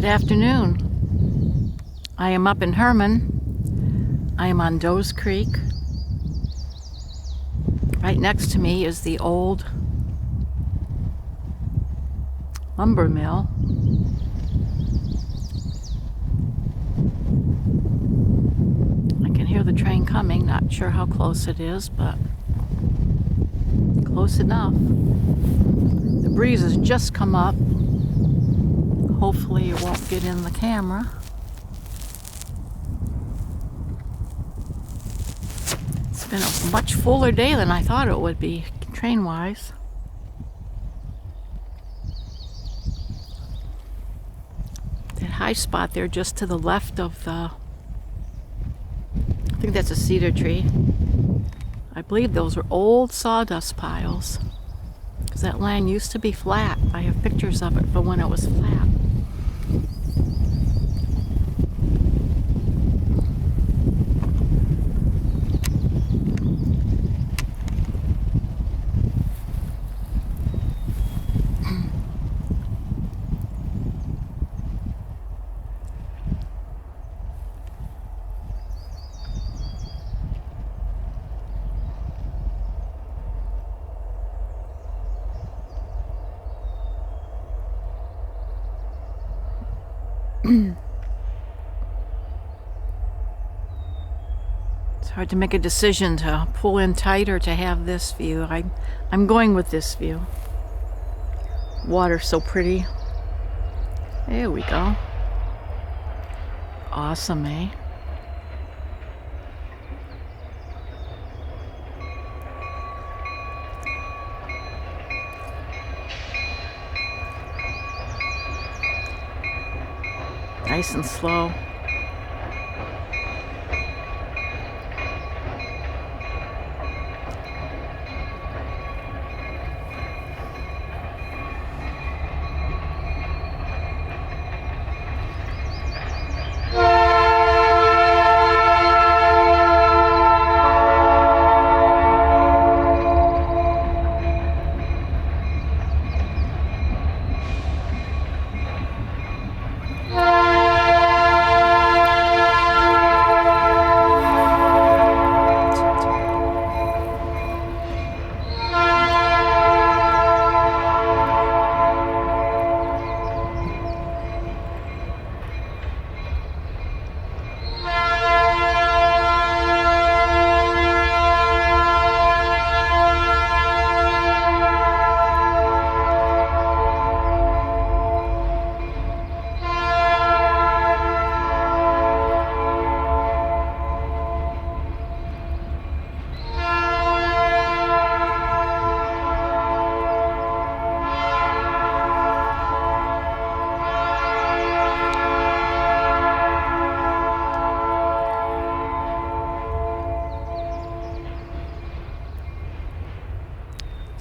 Good afternoon. I am up in Herman. I am on Dault Creek. Right next to me is the old lumber mill. I can hear the train coming, not sure how close it is, but close enough. The breeze has just come up. Hopefully it won't get in the camera. It's been a much fuller day than I thought it would be, train-wise. That high spot there just to the left of the, I think that's a cedar tree. I believe those are old sawdust piles, because that land used to be flat. I have pictures of it from when it was flat. It's hard to make a decision to pull in tight or to have this view. I'm going with this view. Water's so pretty. There we go. Awesome, eh? Nice and slow.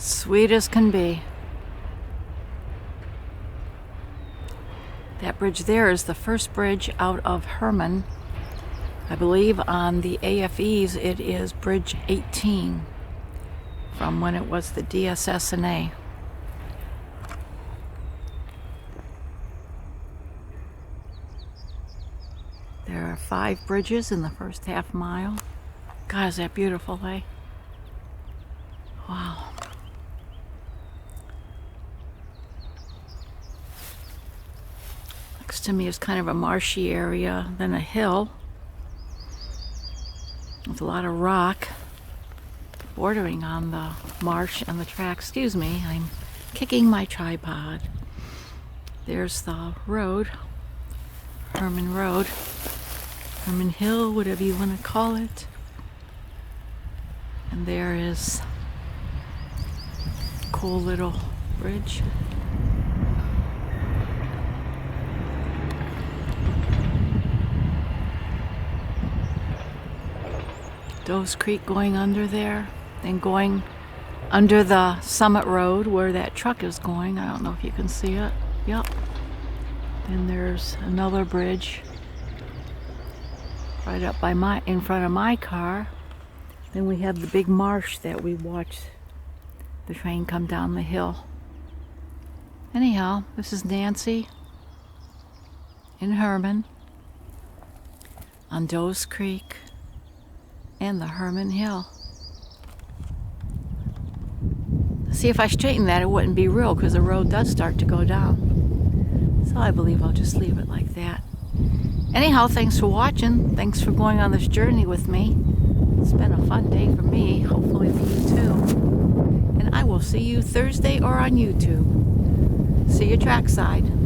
Sweet as can be. That bridge there is the first bridge out of Herman. I believe on the AFEs it is Bridge 18 from when it was the DSS&A. There are 5 bridges in the first half mile. God, is that beautiful, eh? Wow. Next to me is kind of a marshy area, then a hill with a lot of rock bordering on the marsh and the track. Excuse me, I'm kicking my tripod. There's the road, Herman Road, Herman Hill, whatever you want to call it. And there is a cool little bridge. Dault Creek going under there, then going under the Summit Road where that truck is going. I don't know if you can see it. Yep. Then there's another bridge right up by in front of my car. Then we have the big marsh that we watched the train come down the hill. Anyhow, this is Nancy. in Herman, on Doe's Creek, and the Herman Hill. See, if I straighten that, it wouldn't be real because the road does start to go down. So I believe I'll just leave it like that. Anyhow, thanks for watching. Thanks for going on this journey with me. It's been a fun day for me, hopefully for you too. And I will see you Thursday or on YouTube. See you trackside.